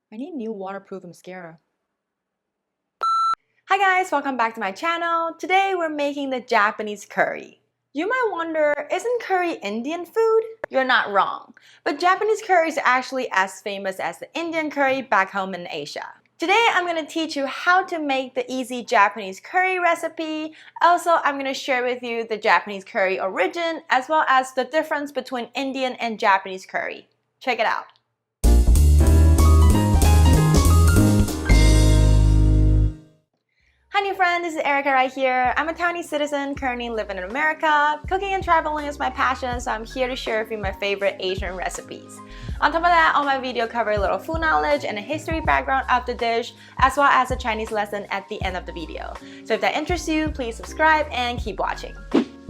I need new waterproof mascara. Hi guys, welcome back to my channel. Today we're making the Japanese curry. You might wonder, isn't curry Indian food? You're not wrong, but Japanese curry is actually as famous as the Indian curry back home in Asia. Today I'm going to teach you how to make the easy Japanese curry recipe. Also, I'm going to share with you the Japanese curry origin as well as the difference between Indian and Japanese curry. Check it out. Hi new friend, this is Erica right here. I'm a Taiwanese citizen currently living in America. Cooking and traveling is my passion, so I'm here to share with you my favorite Asian recipes. On top of that, all my videos cover a little food knowledge and a history background of the dish, as well as a Chinese lesson at the end of the video. So if that interests you, please subscribe and keep watching.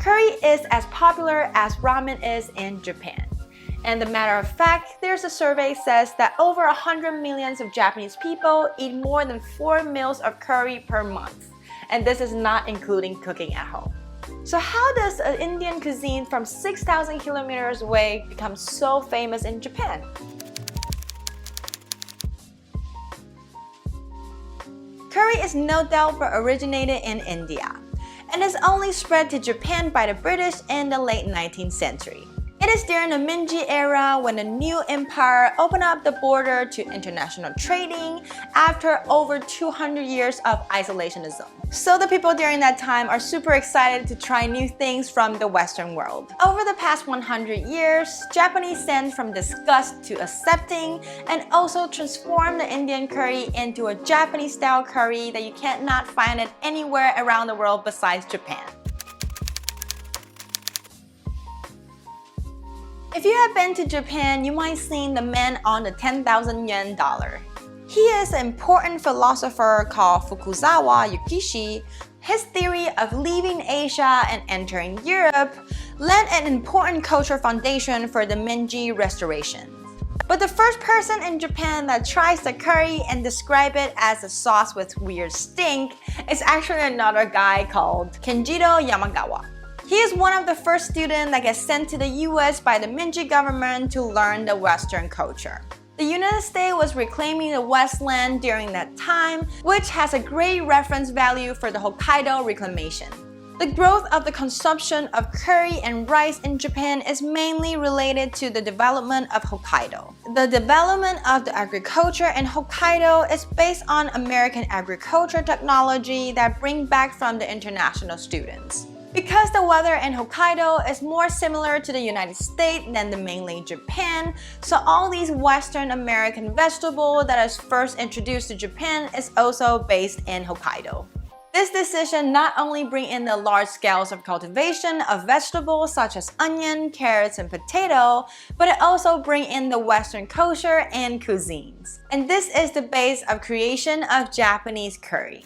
Curry is as popular as ramen is in Japan. And the matter of fact, there's a survey says that over 100 million of Japanese people eat more than 4 meals of curry per month. And this is not including cooking at home. So how does an Indian cuisine from 6,000 kilometers away become so famous in Japan? Curry is no doubt but originated in India, and is only spread to Japan by the British in the late 19th century. It is during the Meiji era when the new empire opened up the border to international trading after over 200 years of isolationism. So the people during that time are super excited to try new things from the Western world. Over the past 100 years, Japanese went from disgust to accepting and also transformed the Indian curry into a Japanese-style curry that you cannot find it anywhere around the world besides Japan. If you have been to Japan, you might have seen the man on the 10,000 yen dollar. He is an important philosopher called Fukuzawa Yukishi. His theory of leaving Asia and entering Europe led an important cultural foundation for the Meiji Restoration. But the first person in Japan that tries the curry and describe it as a sauce with weird stink is actually another guy called Kenjiro Yamagawa. He is one of the first students that gets sent to the US by the Meiji government to learn the Western culture. The United States was reclaiming the Westland during that time, which has a great reference value for the Hokkaido reclamation. The growth of the consumption of curry and rice in Japan is mainly related to the development of Hokkaido. The development of the agriculture in Hokkaido is based on American agriculture technology that bring back from the international students. Because the weather in Hokkaido is more similar to the United States than the mainland Japan, so all these Western American vegetables that is first introduced to Japan is also based in Hokkaido. This decision not only bring in the large scales of cultivation of vegetables such as onion, carrots, and potato, but it also bring in the Western culture and cuisines. And this is the base of creation of Japanese curry.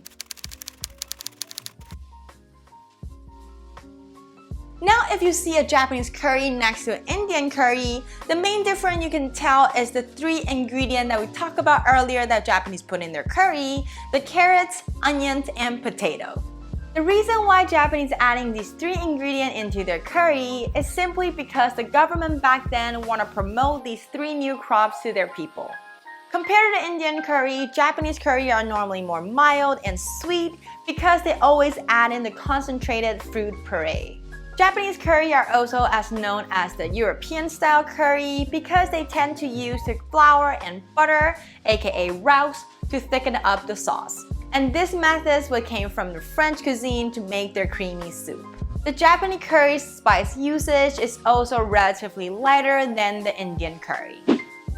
Now if you see a Japanese curry next to an Indian curry, the main difference you can tell is the 3 ingredients that we talked about earlier that Japanese put in their curry: the carrots, onions, and potato. The reason why Japanese adding these 3 ingredients into their curry is simply because the government back then want to promote these 3 new crops to their people. Compared to Indian curry, Japanese curry are normally more mild and sweet because they always add in the concentrated fruit puree. Japanese curry are also as known as the European-style curry because they tend to use the flour and butter, aka roux, to thicken up the sauce. And this method is what came from the French cuisine to make their creamy soup. The Japanese curry's spice usage is also relatively lighter than the Indian curry.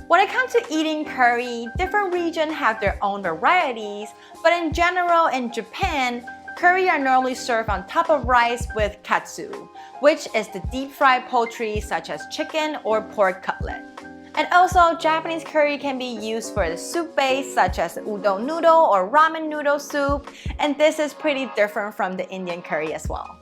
When it comes to eating curry, different regions have their own varieties, but in general in Japan, curry are normally served on top of rice with katsu, which is the deep-fried poultry such as chicken or pork cutlet. And also, Japanese curry can be used for the soup base such as udon noodle or ramen noodle soup, and this is pretty different from the Indian curry as well.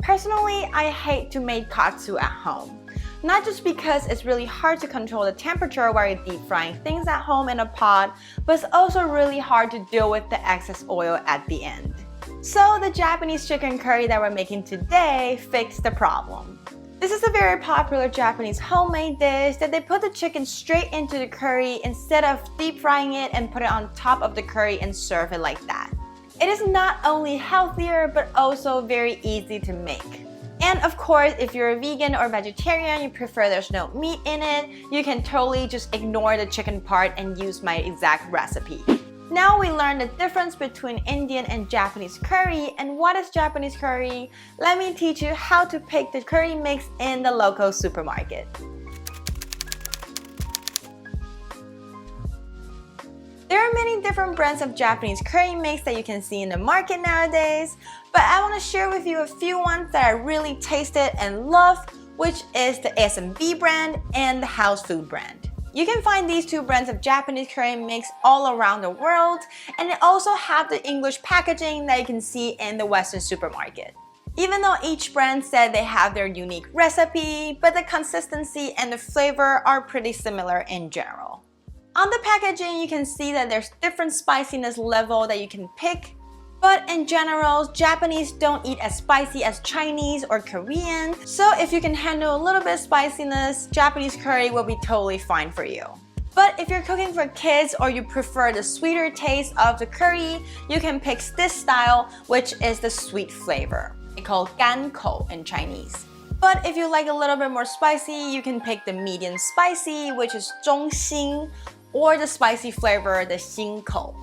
Personally, I hate to make katsu at home. Not just because it's really hard to control the temperature while you're deep frying things at home in a pot, but it's also really hard to deal with the excess oil at the end. So the Japanese chicken curry that we're making today fixed the problem. This is a very popular Japanese homemade dish that they put the chicken straight into the curry instead of deep frying it and put it on top of the curry and serve it like that. It is not only healthier but also very easy to make. And of course, if you're a vegan or vegetarian, you prefer there's no meat in it, you can totally just ignore the chicken part and use my exact recipe. Now we learned the difference between Indian and Japanese curry. And what is Japanese curry? Let me teach you how to pick the curry mix in the local supermarket. There are many different brands of Japanese curry mix that you can see in the market nowadays, but I want to share with you a few ones that I really tasted and love, which is the S&B brand and the House Food brand. You can find these two brands of Japanese curry mix all around the world, and they also have the English packaging that you can see in the Western supermarket. Even though each brand said they have their unique recipe, but the consistency and the flavor are pretty similar in general. On the packaging, you can see that there's different spiciness level that you can pick, but in general, Japanese don't eat as spicy as Chinese or Korean, so if you can handle a little bit of spiciness, Japanese curry will be totally fine for you. But if you're cooking for kids or you prefer the sweeter taste of the curry, you can pick this style, which is the sweet flavor. It's called gankou in Chinese. But if you like a little bit more spicy, you can pick the medium spicy, which is 中辛, or the spicy flavor, the 辛口.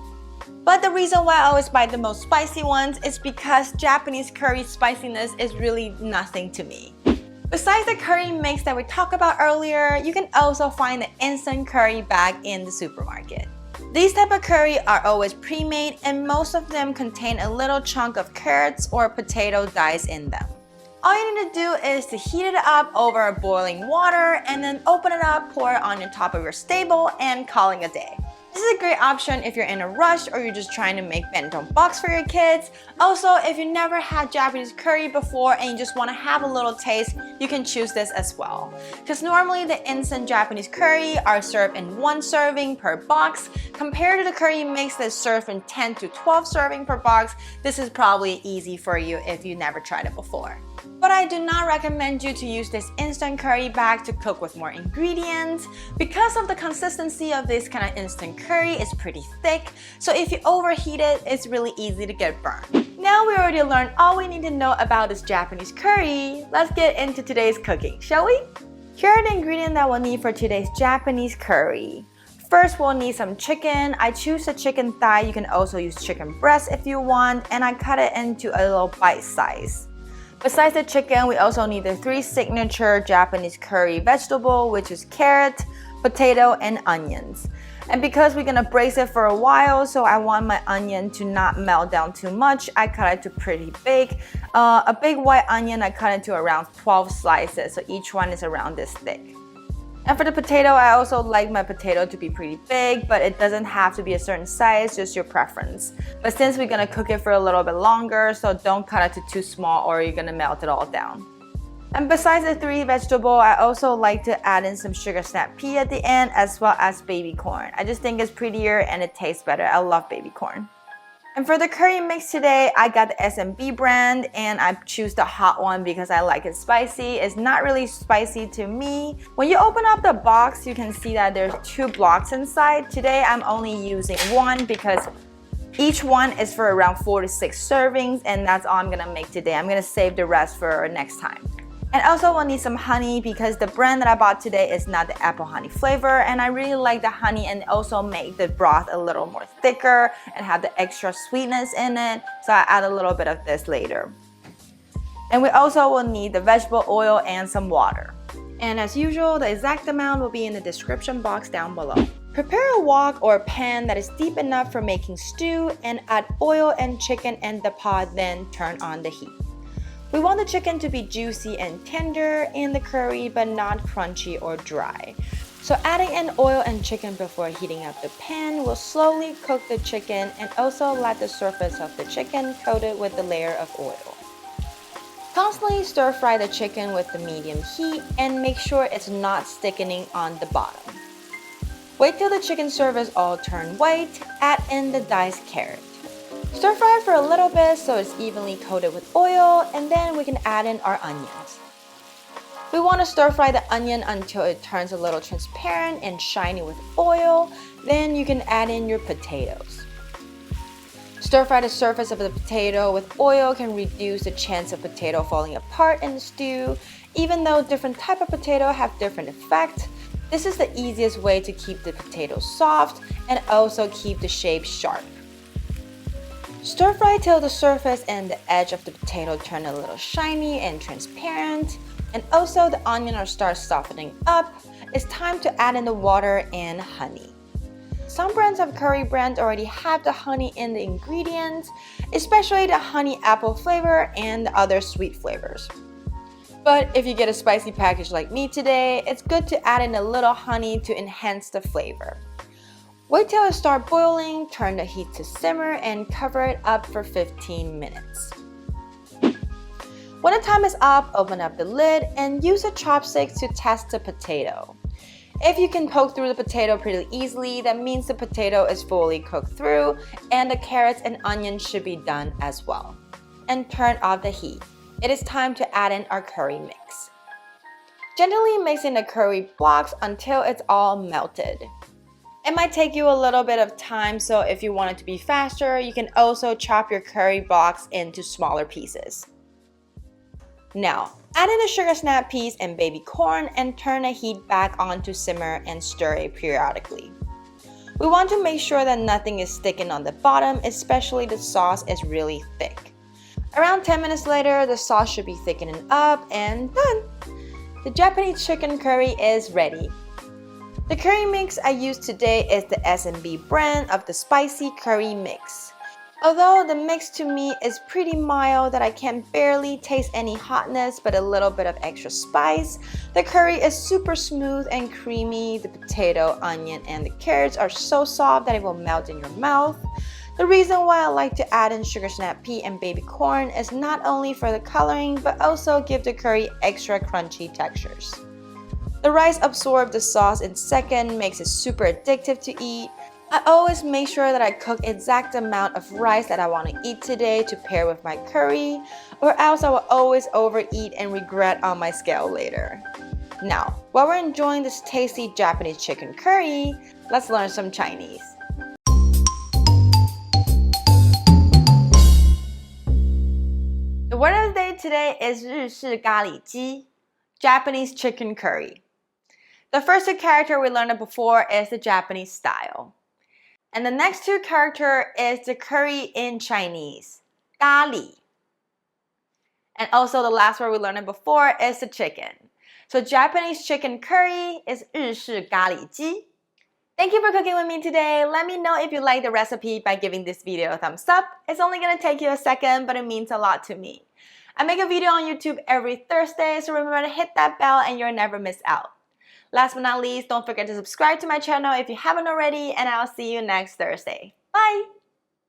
But the reason why I always buy the most spicy ones is because Japanese curry spiciness is really nothing to me. Besides the curry mix that we talked about earlier, you can also find the instant curry bag in the supermarket. These type of curry are always pre-made and most of them contain a little chunk of carrots or potato diced in them. All you need to do is to heat it up over boiling water and then open it up, pour it on the top of your stable and calling a day. This is a great option if you're in a rush or you're just trying to make bento box for your kids. Also, if you never had Japanese curry before and you just want to have a little taste, you can choose this as well. Because normally the instant Japanese curry are served in 1 serving per box. Compared to the curry mix that's served in 10 to 12 serving per box, this is probably easy for you if you never tried it before. But I do not recommend you to use this instant curry bag to cook with more ingredients because of the consistency of this kind of instant curry is pretty thick, so if you overheat it, it's really easy to get burned. Now we already learned all we need to know about this Japanese curry. Let's get into today's cooking, shall we? Here are the ingredients that we'll need for today's Japanese curry. First, we'll need some chicken. I choose a chicken thigh. You can also use chicken breast if you want, and I cut it into a little bite size. Besides the chicken, we also need the 3 signature Japanese curry vegetable, which is carrot, potato, and onions. And because we're gonna braise it for a while, so I want my onion to not melt down too much, I cut it to pretty big. A big white onion, I cut into around 12 slices, so each one is around this thick. And for the potato, I also like my potato to be pretty big, but it doesn't have to be a certain size, just your preference. But since we're gonna cook it for a little bit longer, so don't cut it to too small or you're gonna melt it all down. And besides the 3 vegetables, I also like to add in some sugar snap pea at the end as well as baby corn. I just think it's prettier and it tastes better. I love baby corn. And for the curry mix today, I got the S&B brand and I choose the hot one because I like it spicy. It's not really spicy to me. When you open up the box, you can see that there's 2 blocks inside. Today, I'm only using 1 because each one is for around 4 to 6 servings and that's all I'm gonna make today. I'm gonna save the rest for next time. And also we'll need some honey because the brand that I bought today is not the apple honey flavor and I really like the honey and also make the broth a little more thicker and have the extra sweetness in it, so I add a little bit of this later. And we also will need the vegetable oil and some water. And as usual, the exact amount will be in the description box down below. Prepare a wok or a pan that is deep enough for making stew and add oil and chicken in the pot, then turn on the heat. We want the chicken to be juicy and tender in the curry but not crunchy or dry. So adding in oil and chicken before heating up the pan will slowly cook the chicken and also let the surface of the chicken coated with the layer of oil. Constantly stir fry the chicken with the medium heat and make sure it's not thickening on the bottom. Wait till the chicken surface all turn white, add in the diced carrot. Stir fry for a little bit so it's evenly coated with oil and then we can add in our onions. We want to stir fry the onion until it turns a little transparent and shiny with oil. Then you can add in your potatoes. Stir fry the surface of the potato with oil can reduce the chance of potato falling apart in the stew. Even though different type of potato have different effects, this is the easiest way to keep the potato soft and also keep the shape sharp. Stir fry till the surface and the edge of the potato turn a little shiny and transparent, and also the onion will start softening up. It's time to add in the water and honey. Some brands of curry brands already have the honey in the ingredients, especially the honey apple flavor and the other sweet flavors. But if you get a spicy package like me today, it's good to add in a little honey to enhance the flavor. Wait till it starts boiling, turn the heat to simmer, and cover it up for 15 minutes. When the time is up, open up the lid and use a chopstick to test the potato. If you can poke through the potato pretty easily, that means the potato is fully cooked through and the carrots and onions should be done as well. And turn off the heat. It is time to add in our curry mix. Gently mix in the curry blocks until it's all melted. It might take you a little bit of time, so if you want it to be faster, you can also chop your curry blocks into smaller pieces. Now, add in the sugar snap peas and baby corn and turn the heat back on to simmer and stir it periodically. We want to make sure that nothing is sticking on the bottom, especially the sauce is really thick. Around 10 minutes later, the sauce should be thickening up and done! The Japanese chicken curry is ready. The curry mix I used today is the S&B brand of the spicy curry mix. Although the mix to me is pretty mild that I can barely taste any hotness but a little bit of extra spice, the curry is super smooth and creamy. The potato, onion, and the carrots are so soft that it will melt in your mouth. The reason why I like to add in sugar snap pea and baby corn is not only for the coloring but also give the curry extra crunchy textures. The rice absorbs the sauce in seconds, makes it super addictive to eat. I always make sure that I cook exact amount of rice that I want to eat today to pair with my curry, or else I will always overeat and regret on my scale later. Now, while we're enjoying this tasty Japanese chicken curry, let's learn some Chinese. The word of the day today is 日式咖喱鸡, Japanese chicken curry. The first two characters we learned before is the Japanese style. And the next two characters is the curry in Chinese, 咖喱. And also the last word we learned before is the chicken. So Japanese chicken curry is 日式咖喱鸡. Thank you for cooking with me today. Let me know if you like the recipe by giving this video a thumbs up. It's only going to take you a second, but it means a lot to me. I make a video on YouTube every Thursday, so remember to hit that bell and you'll never miss out. Last but not least, don't forget to subscribe to my channel if you haven't already, and I'll see you next Thursday. Bye!